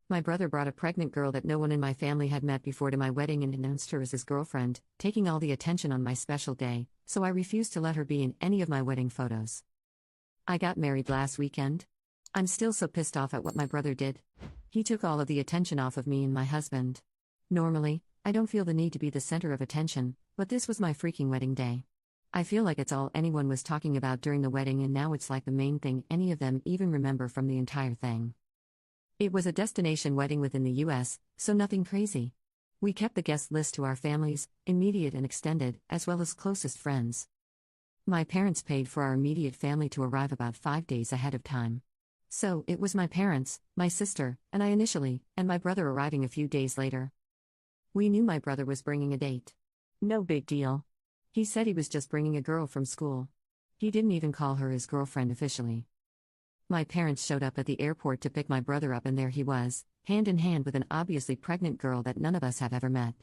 My brother brought a pregnant girl that no one in my family had met before to my wedding and announced her as his girlfriend, taking all the attention on my special day, so I refused to let her be in any of my wedding photos. I got married last weekend. I'm still so pissed off at what my brother did. He took all of the attention off of me and my husband. Normally, I don't feel the need to be the center of attention, but this was my freaking wedding day. I feel like it's all anyone was talking about during the wedding, and now it's like the main thing any of them even remember from the entire thing. It was a destination wedding within the US, so nothing crazy. We kept the guest list to our families, immediate and extended, as well as closest friends. My parents paid for our immediate family to arrive about 5 days ahead of time. So, it was my parents, my sister, and I initially, and my brother arriving a few days later. We knew my brother was bringing a date. No big deal. He said he was just bringing a girl from school. He didn't even call her his girlfriend officially. My parents showed up at the airport to pick my brother up, and there he was, hand in hand with an obviously pregnant girl that none of us have ever met.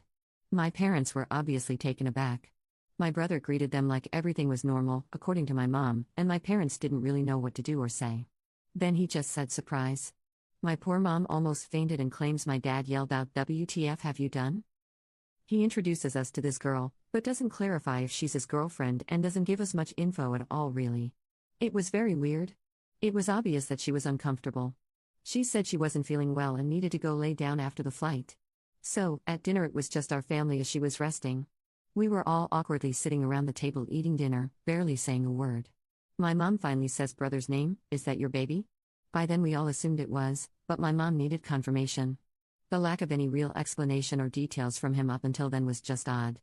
My parents were obviously taken aback. My brother greeted them like everything was normal, according to my mom, and my parents didn't really know what to do or say. Then he just said surprise. My poor mom almost fainted and claims my dad yelled out, "WTF have you done?" He introduces us to this girl, but doesn't clarify if she's his girlfriend and doesn't give us much info at all really. It was very weird. It was obvious that she was uncomfortable. She said she wasn't feeling well and needed to go lay down after the flight. So, at dinner it was just our family as she was resting. We were all awkwardly sitting around the table eating dinner, barely saying a word. My mom finally says, "Brother's name, is that your baby?" By then we all assumed it was, but my mom needed confirmation. The lack of any real explanation or details from him up until then was just odd.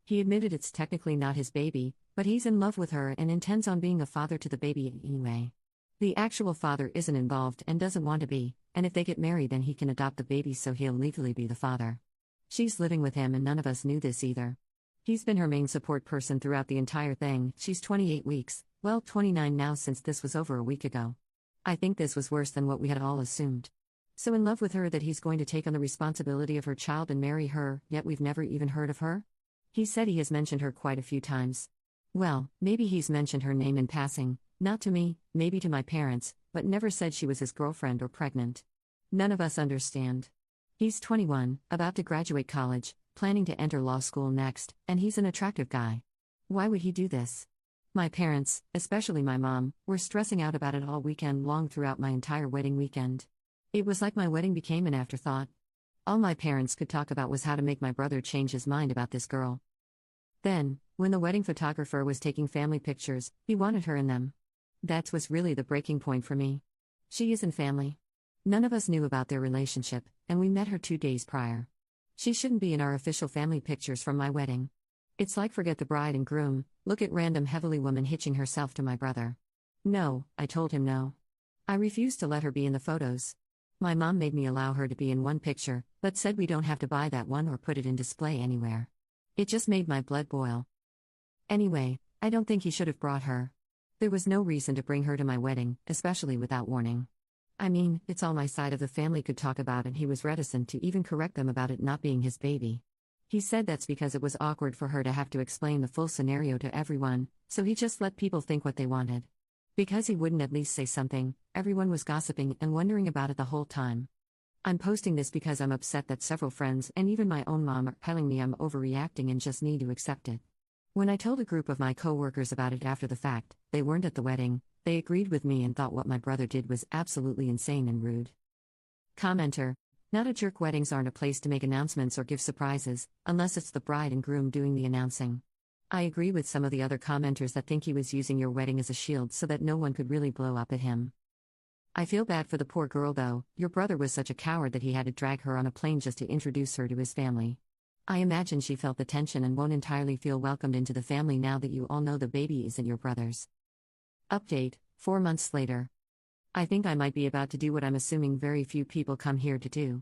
He admitted it's technically not his baby, but he's in love with her and intends on being a father to the baby anyway. The actual father isn't involved and doesn't want to be, and if they get married then he can adopt the baby so he'll legally be the father. She's living with him and none of us knew this either. He's been her main support person throughout the entire thing. She's 28 weeks, well 29 now since this was over a week ago. I think this was worse than what we had all assumed. So in love with her that he's going to take on the responsibility of her child and marry her, yet we've never even heard of her? He said he has mentioned her quite a few times. Well, maybe he's mentioned her name in passing, not to me, maybe to my parents, but never said she was his girlfriend or pregnant. None of us understand. He's 21, about to graduate college, planning to enter law school next, and he's an attractive guy. Why would he do this? My parents, especially my mom, were stressing out about it all weekend long throughout my entire wedding weekend. It was like my wedding became an afterthought. All my parents could talk about was how to make my brother change his mind about this girl. Then, when the wedding photographer was taking family pictures, he wanted her in them. That was really the breaking point for me. She isn't family. None of us knew about their relationship, and we met her 2 days prior. She shouldn't be in our official family pictures from my wedding. It's like forget the bride and groom, look at random heavily woman hitching herself to my brother. No, I told him no. I refused to let her be in the photos. My mom made me allow her to be in one picture, but said we don't have to buy that one or put it in display anywhere. It just made my blood boil. Anyway, I don't think he should have brought her. There was no reason to bring her to my wedding, especially without warning. I mean, it's all my side of the family could talk about, and he was reticent to even correct them about it not being his baby. He said that's because it was awkward for her to have to explain the full scenario to everyone, so he just let people think what they wanted. Because he wouldn't at least say something, everyone was gossiping and wondering about it the whole time. I'm posting this because I'm upset that several friends and even my own mom are telling me I'm overreacting and just need to accept it. When I told a group of my co-workers about it after the fact, they weren't at the wedding, they agreed with me and thought what my brother did was absolutely insane and rude. Commenter: Not a jerk. Weddings aren't a place to make announcements or give surprises, unless it's the bride and groom doing the announcing. I agree with some of the other commenters that think he was using your wedding as a shield so that no one could really blow up at him. I feel bad for the poor girl though. Your brother was such a coward that he had to drag her on a plane just to introduce her to his family. I imagine she felt the tension and won't entirely feel welcomed into the family now that you all know the baby isn't your brother's. Update, 4 months later. I think I might be about to do what I'm assuming very few people come here to do.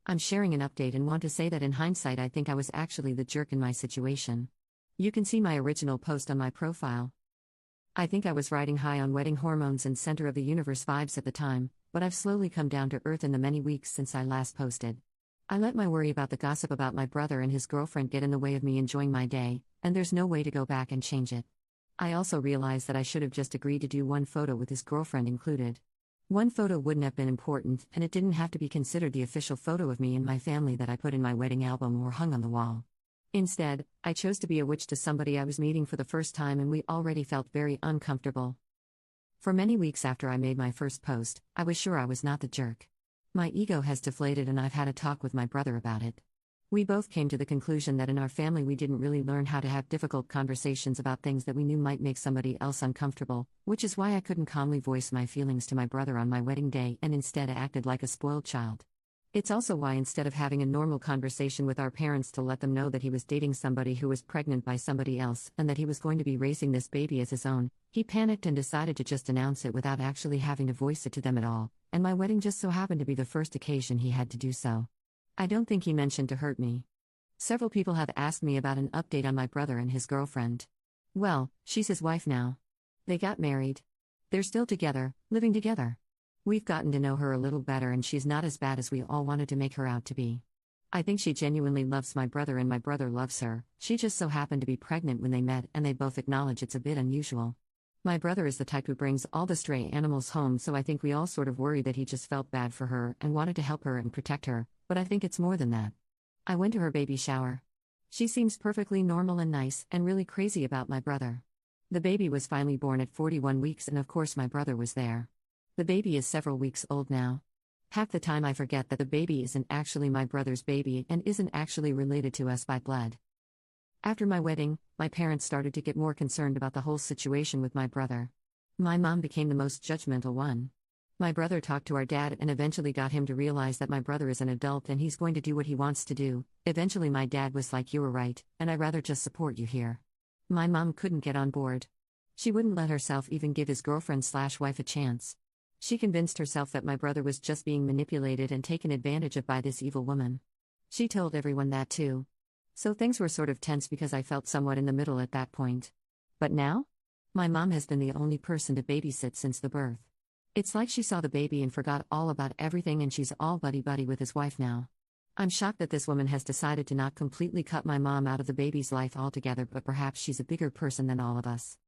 I'm sharing an update and want to say that in hindsight I think I was actually the jerk in my situation. You can see my original post on my profile. I think I was riding high on wedding hormones and center of the universe vibes at the time, but I've slowly come down to earth in the many weeks since I last posted. I let my worry about the gossip about my brother and his girlfriend get in the way of me enjoying my day, and there's no way to go back and change it. I also realized that I should have just agreed to do one photo with his girlfriend included. One photo wouldn't have been important, and it didn't have to be considered the official photo of me and my family that I put in my wedding album or hung on the wall. Instead, I chose to be a witch to somebody I was meeting for the first time, and we already felt very uncomfortable. For many weeks after I made my first post, I was sure I was not the jerk. My ego has deflated, and I've had a talk with my brother about it. We both came to the conclusion that in our family we didn't really learn how to have difficult conversations about things that we knew might make somebody else uncomfortable, which is why I couldn't calmly voice my feelings to my brother on my wedding day and instead acted like a spoiled child. It's also why instead of having a normal conversation with our parents to let them know that he was dating somebody who was pregnant by somebody else and that he was going to be raising this baby as his own, he panicked and decided to just announce it without actually having to voice it to them at all, and my wedding just so happened to be the first occasion he had to do so. I don't think he mentioned to hurt me. Several people have asked me about an update on my brother and his girlfriend. Well, she's his wife now. They got married. They're still together, living together. We've gotten to know her a little better, and she's not as bad as we all wanted to make her out to be. I think she genuinely loves my brother and my brother loves her. She just so happened to be pregnant when they met, and they both acknowledge it's a bit unusual. My brother is the type who brings all the stray animals home, so I think we all sort of worried that he just felt bad for her and wanted to help her and protect her, but I think it's more than that. I went to her baby shower. She seems perfectly normal and nice, and really crazy about my brother. The baby was finally born at 41 weeks, and of course my brother was there. The baby is several weeks old now. Half the time I forget that the baby isn't actually my brother's baby and isn't actually related to us by blood. After my wedding, my parents started to get more concerned about the whole situation with my brother. My mom became the most judgmental one. My brother talked to our dad and eventually got him to realize that my brother is an adult and he's going to do what he wants to do. Eventually my dad was like, "You were right, and I'd rather just support you here." My mom couldn't get on board. She wouldn't let herself even give his girlfriend/wife a chance. She convinced herself that my brother was just being manipulated and taken advantage of by this evil woman. She told everyone that too. So things were sort of tense because I felt somewhat in the middle at that point. But now? My mom has been the only person to babysit since the birth. It's like she saw the baby and forgot all about everything, and she's all buddy-buddy with his wife now. I'm shocked that this woman has decided to not completely cut my mom out of the baby's life altogether, but perhaps she's a bigger person than all of us.